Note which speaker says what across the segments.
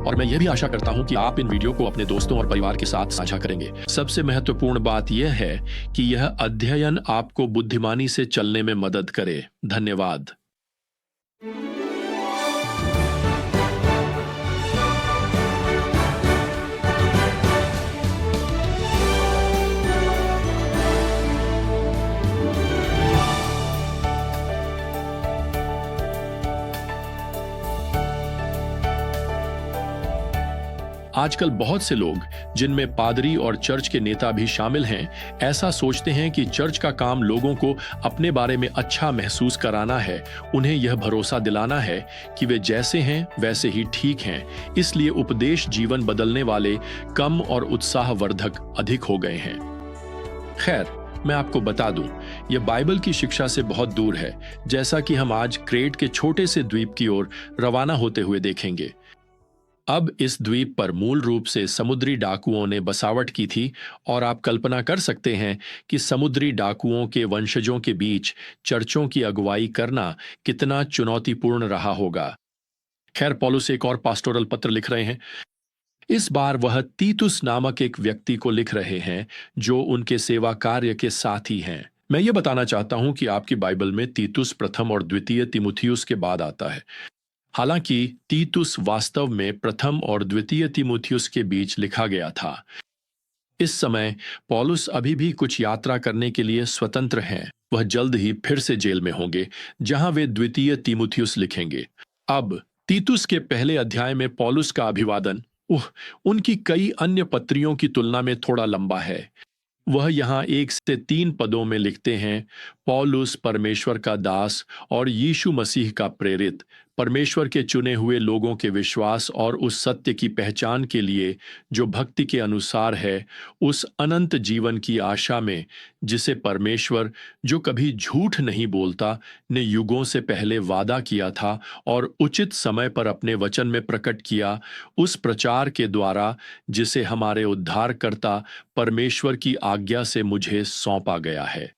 Speaker 1: और मैं ये भी आशा करता हूं कि आप इन वीडियो को अपने दोस्तों और परिवार के साथ साझा करेंगे। सबसे महत्वपूर्ण बात यह है कि यह अध्ययन आपको बुद्धिमानी से चलने में मदद करे। धन्यवाद। आजकल बहुत से लोग, जिनमें पादरी और चर्च के नेता भी शामिल हैं, ऐसा सोचते हैं कि चर्च का काम लोगों को अपने बारे में अच्छा महसूस कराना है, उन्हें यह भरोसा दिलाना है कि वे जैसे हैं वैसे ही ठीक हैं। इसलिए उपदेश जीवन बदलने वाले कम और उत्साहवर्धक अधिक हो गए हैं। खैर, मैं आपको बता दूं, यह बाइबल की शिक्षा से बहुत दूर है, जैसा कि हम आज क्रेट के छोटे से द्वीप की ओर रवाना होते हुए देखेंगे। अब इस द्वीप पर मूल रूप से समुद्री डाकुओं ने बसावट की थी और आप कल्पना कर सकते हैं कि समुद्री डाकुओं के वंशजों के बीच चर्चों की अगुवाई करना कितना चुनौतीपूर्ण रहा होगा। खैर, पौलुस एक और पास्टोरल पत्र लिख रहे हैं। इस बार वह तीतुस नामक एक व्यक्ति को लिख रहे हैं जो उनके सेवा कार्य के साथी हैं। मैं ये बताना चाहता हूं कि आपकी बाइबल में तीतुस प्रथम और द्वितीय तीमुथियुस के बाद आता है। हालांकि तीतुस वास्तव में प्रथम और द्वितीय तीमुथियुस के बीच लिखा गया था। इस समय पौलुस अभी भी कुछ यात्रा करने के लिए स्वतंत्र हैं। वह जल्द ही फिर से जेल में होंगे, जहां वे द्वितीय तीमुथियुस लिखेंगे। अब तीतुस के पहले अध्याय में पौलुस का अभिवादन उनकी कई अन्य पत्रियों की तुलना में थोड़ा लंबा है। वह यहाँ 1 से 3 पदों में लिखते हैं, पौलुस परमेश्वर का दास और यीशु मसीह का प्रेरित, परमेश्वर के चुने हुए लोगों के विश्वास और उस सत्य की पहचान के लिए जो भक्ति के अनुसार है, उस अनंत जीवन की आशा में जिसे परमेश्वर, जो कभी झूठ नहीं बोलता, ने युगों से पहले वादा किया था और उचित समय पर अपने वचन में प्रकट किया, उस प्रचार के द्वारा जिसे हमारे उद्धारकर्ता परमेश्वर की आज्ञा से मुझे सौंपा गया है।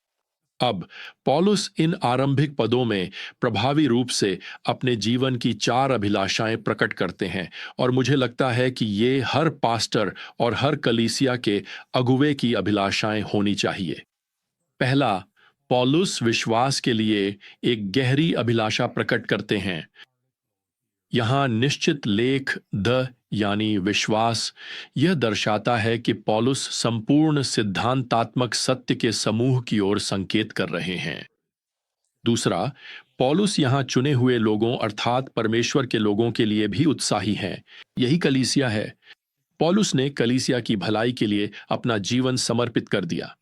Speaker 1: अब पौलुस इन आरंभिक पदों में प्रभावी रूप से अपने जीवन की 4 अभिलाषाएं प्रकट करते हैं और मुझे लगता है कि ये हर पास्टर और हर कलीसिया के अगुवे की अभिलाषाएं होनी चाहिए। पहला, पौलुस विश्वास के लिए एक गहरी अभिलाषा प्रकट करते हैं। यहाँ निश्चित लेख द यानी विश्वास यह दर्शाता है कि पौलुस संपूर्ण सिद्धांतात्मक सत्य के समूह की ओर संकेत कर रहे हैं। दूसरा, पौलुस यहाँ चुने हुए लोगों अर्थात परमेश्वर के लोगों के लिए भी उत्साही हैं। यही कलीसिया है। पौलुस ने कलीसिया की भलाई के लिए अपना जीवन समर्पित कर दिया।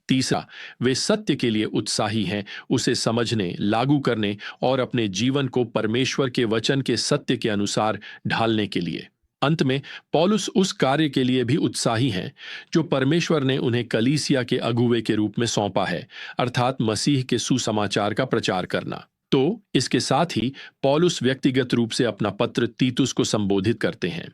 Speaker 1: तीसरा, वे सत्य के लिए उत्साही हैं, उसे समझने, लागू करने और अपने जीवन को परमेश्वर के वचन के सत्य के अनुसार ढालने के लिए। अंत में पौलुस उस कार्य के लिए भी उत्साही हैं जो परमेश्वर ने उन्हें कलीसिया के अगुवे के रूप में सौंपा है, अर्थात मसीह के सुसमाचार का प्रचार करना। तो इसके साथ ही पौलुस व्यक्तिगत रूप से अपना पत्र तीतुस को संबोधित करते हैं।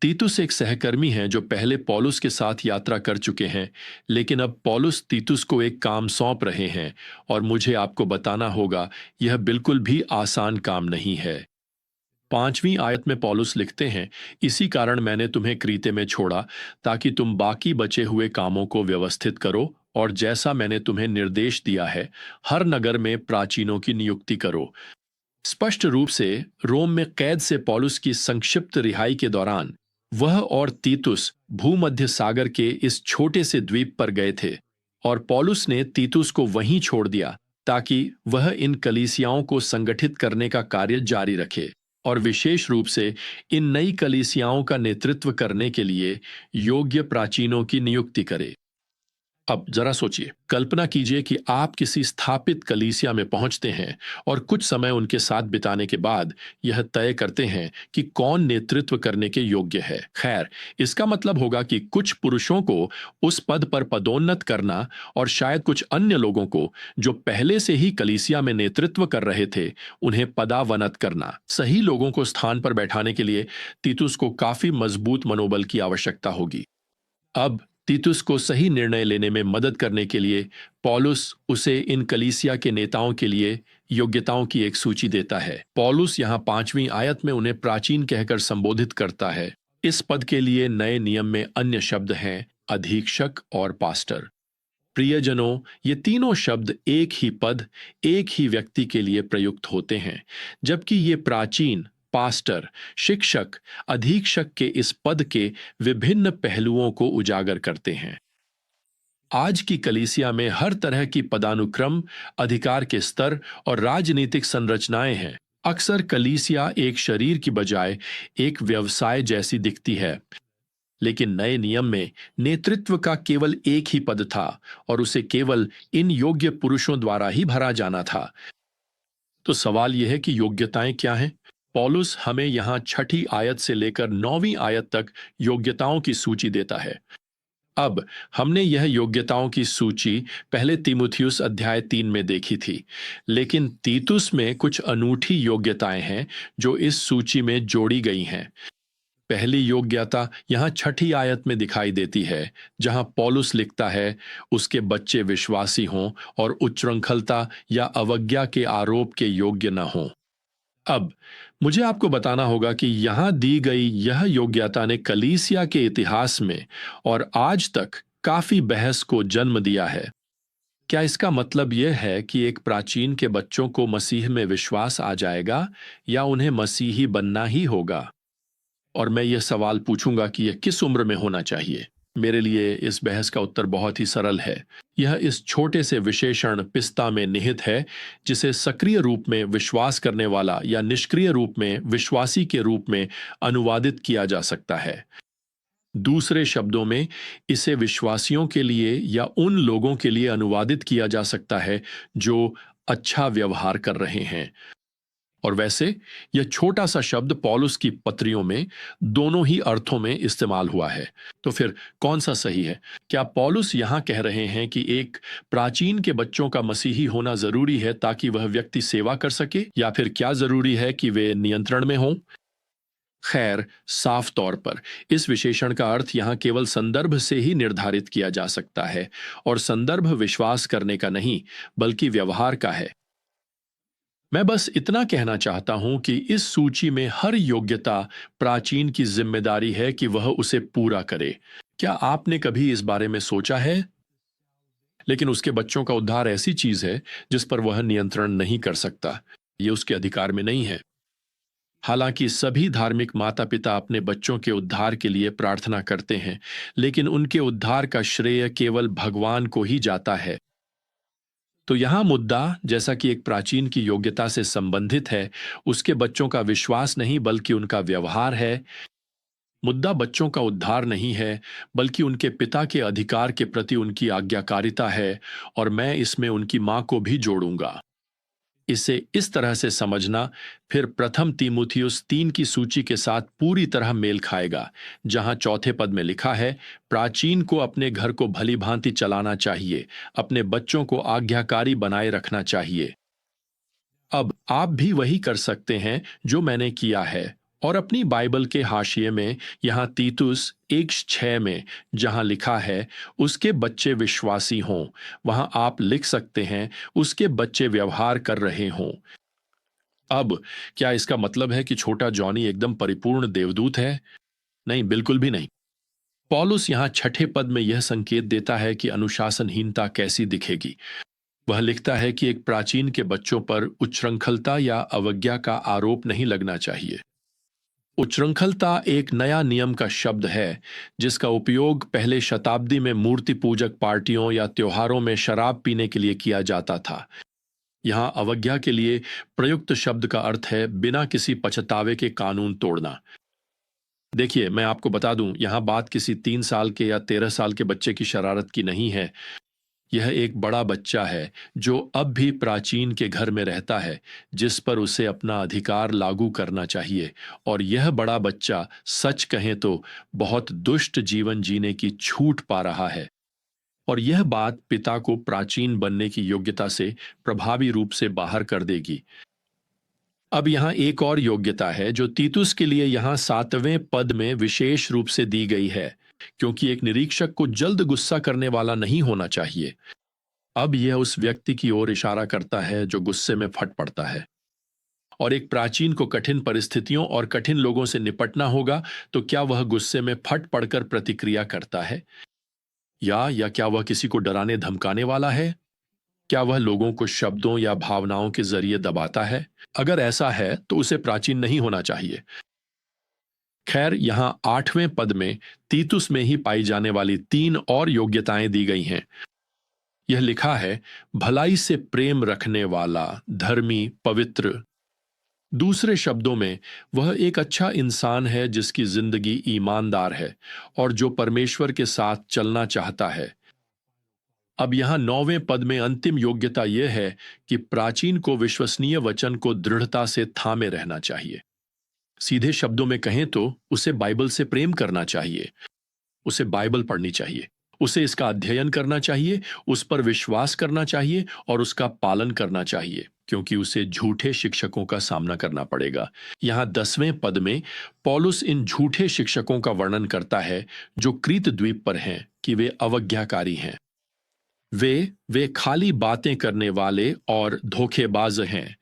Speaker 1: तीतुस एक सहकर्मी हैं जो पहले पौलुस के साथ यात्रा कर चुके हैं, लेकिन अब पौलुस तीतुस को एक काम सौंप रहे हैं और मुझे आपको बताना होगा, यह बिल्कुल भी आसान काम नहीं है। 5वीं आयत में पौलुस लिखते हैं, इसी कारण मैंने तुम्हें क्रीते में छोड़ा ताकि तुम बाकी बचे हुए कामों को व्यवस्थित करो और जैसा मैंने तुम्हें निर्देश दिया है, हर नगर में प्राचीनों की नियुक्ति करो। स्पष्ट रूप से रोम में कैद से पौलुस की संक्षिप्त रिहाई के दौरान वह और तीतुस भूमध्य सागर के इस छोटे से द्वीप पर गए थे और पौलुस ने तीतुस को वहीं छोड़ दिया ताकि वह इन कलीसियाओं को संगठित करने का कार्य जारी रखे और विशेष रूप से इन नई कलीसियाओं का नेतृत्व करने के लिए योग्य प्राचीनों की नियुक्ति करे। अब जरा सोचिए, कल्पना कीजिए कि आप किसी स्थापित कलीसिया में पहुंचते हैं और कुछ समय उनके साथ बिताने के बाद यह तय करते हैं कि कौन नेतृत्व करने के योग्य है। खैर, इसका मतलब होगा कि कुछ पुरुषों को उस पद पर पदोन्नत करना और शायद कुछ अन्य लोगों को जो पहले से ही कलीसिया में नेतृत्व कर रहे थे, उन्हें पदावनत करना। सही लोगों को स्थान पर बैठाने के लिए तीतुस को काफी मजबूत मनोबल की आवश्यकता होगी। अब तीतुस को सही निर्णय लेने में मदद करने के लिए पौलुस उसे इन कलीसिया के नेताओं के लिए योग्यताओं की एक सूची देता है। पौलुस यहाँ 5वीं आयत में उन्हें प्राचीन कहकर संबोधित करता है। इस पद के लिए नए नियम में अन्य शब्द हैं, अधीक्षक और पास्टर। प्रियजनों, ये तीनों शब्द एक ही पद, एक ही व्यक्ति के लिए प्रयुक्त होते हैं, जबकि ये प्राचीन, पास्टर, शिक्षक, अधीक्षक के इस पद के विभिन्न पहलुओं को उजागर करते हैं। आज की कलीसिया में हर तरह की पदानुक्रम, अधिकार के स्तर और राजनीतिक संरचनाएं हैं। अक्सर कलीसिया एक शरीर की बजाय एक व्यवसाय जैसी दिखती है, लेकिन नए नियम में नेतृत्व का केवल एक ही पद था और उसे केवल इन योग्य पुरुषों द्वारा ही भरा जाना था। तो सवाल यह है कि योग्यताएं क्या हैं? पौलुस हमें यहां 6ठी आयत से लेकर 9वीं आयत तक योग्यताओं की सूची देता है। अब हमने यह योग्यताओं की सूची पहले तीमुथियुस अध्याय 3 में देखी थी, लेकिन तीतुस में कुछ अनूठी योग्यताएं हैं जो इस सूची में जोड़ी गई हैं। पहली योग्यता यहां 6ठी आयत में दिखाई देती है, जहां पौलुस लिखता है, उसके बच्चे विश्वासी हों और उच्छृंखलता या अवज्ञा के आरोप के योग्य न हों। अब मुझे आपको बताना होगा कि यहां दी गई यह योग्यता ने कलीसिया के इतिहास में और आज तक काफी बहस को जन्म दिया है। क्या इसका मतलब यह है कि एक प्राचीन के बच्चों को मसीह में विश्वास आ जाएगा या उन्हें मसीही बनना ही होगा? और मैं यह सवाल पूछूंगा कि यह किस उम्र में होना चाहिए। मेरे लिए इस बहस का उत्तर बहुत ही सरल है। यह इस छोटे से विशेषण पिस्ता में निहित है, जिसे सक्रिय रूप में विश्वास करने वाला या निष्क्रिय रूप में विश्वासी के रूप में अनुवादित किया जा सकता है। दूसरे शब्दों में, इसे विश्वासियों के लिए या उन लोगों के लिए अनुवादित किया जा सकता है जो अच्छा व्यवहार कर रहे हैं। और वैसे यह छोटा सा शब्द पौलुस की पत्रियों में दोनों ही अर्थों में इस्तेमाल हुआ है। तो फिर कौन सा सही है? क्या पौलुस यहां कह रहे हैं कि एक प्राचीन के बच्चों का मसीही होना जरूरी है ताकि वह व्यक्ति सेवा कर सके, या फिर क्या जरूरी है कि वे नियंत्रण में हों? खैर, साफ तौर पर इस विशेषण का अर्थ यहां केवल संदर्भ से ही निर्धारित किया जा सकता है, और संदर्भ विश्वास करने का नहीं बल्कि व्यवहार का है। मैं बस इतना कहना चाहता हूं कि इस सूची में हर योग्यता प्राचीन की जिम्मेदारी है कि वह उसे पूरा करे। क्या आपने कभी इस बारे में सोचा है? लेकिन उसके बच्चों का उद्धार ऐसी चीज है जिस पर वह नियंत्रण नहीं कर सकता। यह उसके अधिकार में नहीं है। हालांकि सभी धार्मिक माता पिता अपने बच्चों के उद्धार के लिए प्रार्थना करते हैं, लेकिन उनके उद्धार का श्रेय केवल भगवान को ही जाता है। तो यहां मुद्दा, जैसा कि एक प्राचीन की योग्यता से संबंधित है, उसके बच्चों का विश्वास नहीं बल्कि उनका व्यवहार है। मुद्दा बच्चों का उद्धार नहीं है, बल्कि उनके पिता के अधिकार के प्रति उनकी आज्ञाकारिता है, और मैं इसमें उनकी मां को भी जोड़ूंगा। इसे इस तरह से समझना फिर प्रथम तीमुथियुस 3 की सूची के साथ पूरी तरह मेल खाएगा, जहां चौथे पद में लिखा है, प्राचीन को अपने घर को भली भांति चलाना चाहिए, अपने बच्चों को आज्ञाकारी बनाए रखना चाहिए। अब आप भी वही कर सकते हैं जो मैंने किया है, और अपनी बाइबल के हाशिए में यहां तीतुस 1:6 में जहां लिखा है उसके बच्चे विश्वासी हों, वहां आप लिख सकते हैं उसके बच्चे व्यवहार कर रहे हों। अब क्या इसका मतलब है कि छोटा जॉनी एकदम परिपूर्ण देवदूत है? नहीं, बिल्कुल भी नहीं। पौलुस यहां 6ठे पद में यह संकेत देता है कि अनुशासनहीनता कैसी दिखेगी। वह लिखता है कि एक प्राचीन के बच्चों पर उच्छृंखलता या अवज्ञा का आरोप नहीं लगना चाहिए। उच्छृंखलता एक नया नियम का शब्द है, जिसका उपयोग पहले शताब्दी में मूर्ति पूजक पार्टियों या त्योहारों में शराब पीने के लिए किया जाता था। यहाँ अवज्ञा के लिए प्रयुक्त शब्द का अर्थ है बिना किसी पछतावे के कानून तोड़ना। देखिए, मैं आपको बता दूं, यहाँ बात किसी 3 साल के या 13 साल के बच्चे की शरारत की नहीं है। यह एक बड़ा बच्चा है जो अब भी प्राचीन के घर में रहता है, जिस पर उसे अपना अधिकार लागू करना चाहिए। और यह बड़ा बच्चा सच कहें तो बहुत दुष्ट जीवन जीने की छूट पा रहा है, और यह बात पिता को प्राचीन बनने की योग्यता से प्रभावी रूप से बाहर कर देगी। अब यहाँ एक और योग्यता है जो तीतुस के लिए यहाँ 7वें पद में विशेष रूप से दी गई है। क्योंकि एक निरीक्षक को जल्द गुस्सा करने वाला नहीं होना चाहिए। अब यह उस व्यक्ति की ओर इशारा करता है जो गुस्से में फट पड़ता है। और एक प्राचीन को कठिन परिस्थितियों और कठिन लोगों से निपटना होगा, तो क्या वह गुस्से में फट पड़कर प्रतिक्रिया करता है, या क्या वह किसी को डराने धमकाने वाला है? क्या वह लोगों को शब्दों या भावनाओं के जरिए दबाता है? अगर ऐसा है तो उसे प्राचीन नहीं होना चाहिए। खैर, यहां 8वें पद में तीतुस में ही पाई जाने वाली 3 और योग्यताएं दी गई हैं। यह लिखा है, भलाई से प्रेम रखने वाला, धर्मी, पवित्र। दूसरे शब्दों में, वह एक अच्छा इंसान है जिसकी जिंदगी ईमानदार है और जो परमेश्वर के साथ चलना चाहता है। अब यहां 9वें पद में अंतिम योग्यता यह है कि प्राचीन को विश्वसनीय वचन को दृढ़ता से थामे रहना चाहिए। सीधे शब्दों में कहें तो उसे बाइबल से प्रेम करना चाहिए, उसे बाइबल पढ़नी चाहिए, उसे इसका अध्ययन करना चाहिए, उस पर विश्वास करना चाहिए और उसका पालन करना चाहिए, क्योंकि उसे झूठे शिक्षकों का सामना करना पड़ेगा। यहां 10वें पद में पौलुस इन झूठे शिक्षकों का वर्णन करता है जो क्रीत द्वीप पर हैं कि वे अवज्ञाकारी हैं। वे खाली बातें करने वाले और धोखेबाज हैं।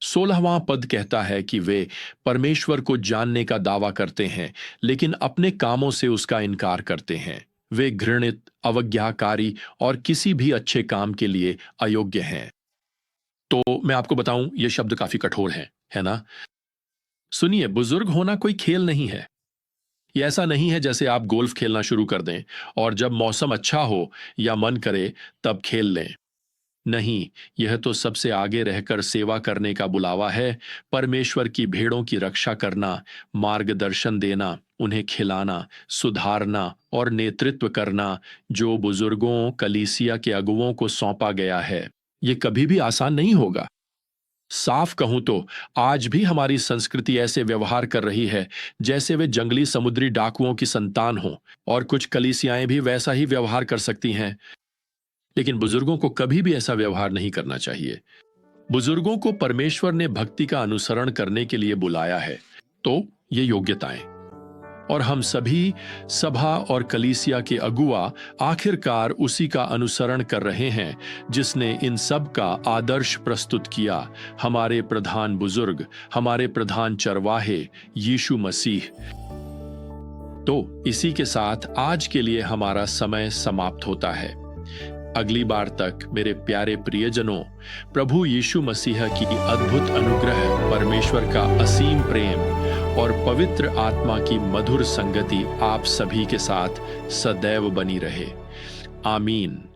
Speaker 1: 16वां पद कहता है कि वे परमेश्वर को जानने का दावा करते हैं, लेकिन अपने कामों से उसका इनकार करते हैं। वे घृणित, अवज्ञाकारी और किसी भी अच्छे काम के लिए अयोग्य हैं। तो मैं आपको बताऊं, ये शब्द काफी कठोर हैं, है ना? सुनिए, बुजुर्ग होना कोई खेल नहीं है। ये ऐसा नहीं है जैसे आप गोल्फ खेलना शुरू कर दें और जब मौसम अच्छा हो या मन करे तब खेल लें। नहीं, यह तो सबसे आगे रहकर सेवा करने का बुलावा है, परमेश्वर की भेड़ों की रक्षा करना, मार्गदर्शन देना, उन्हें खिलाना, सुधारना और नेतृत्व करना, जो बुजुर्गों, कलीसिया के अगुवों को सौंपा गया है। ये कभी भी आसान नहीं होगा। साफ कहूं तो आज भी हमारी संस्कृति ऐसे व्यवहार कर रही है जैसे वे जंगली समुद्री डाकुओं की संतान हों, और कुछ कलीसियाएं भी वैसा ही व्यवहार कर सकती हैं। लेकिन बुजुर्गों को कभी भी ऐसा व्यवहार नहीं करना चाहिए। बुजुर्गों को परमेश्वर ने भक्ति का अनुसरण करने के लिए बुलाया है। तो ये योग्यताएं, और हम सभी सभा और कलीसिया के अगुआ आखिरकार उसी का अनुसरण कर रहे हैं जिसने इन सब का आदर्श प्रस्तुत किया, हमारे प्रधान बुजुर्ग, हमारे प्रधान चरवाहे, यीशु मसीह। तो इसी के साथ आज के लिए हमारा समय समाप्त होता है। अगली बार तक मेरे प्यारे प्रियजनों, प्रभु यीशु मसीह की अद्भुत अनुग्रह, परमेश्वर का असीम प्रेम और पवित्र आत्मा की मधुर संगति आप सभी के साथ सदैव बनी रहे। आमीन।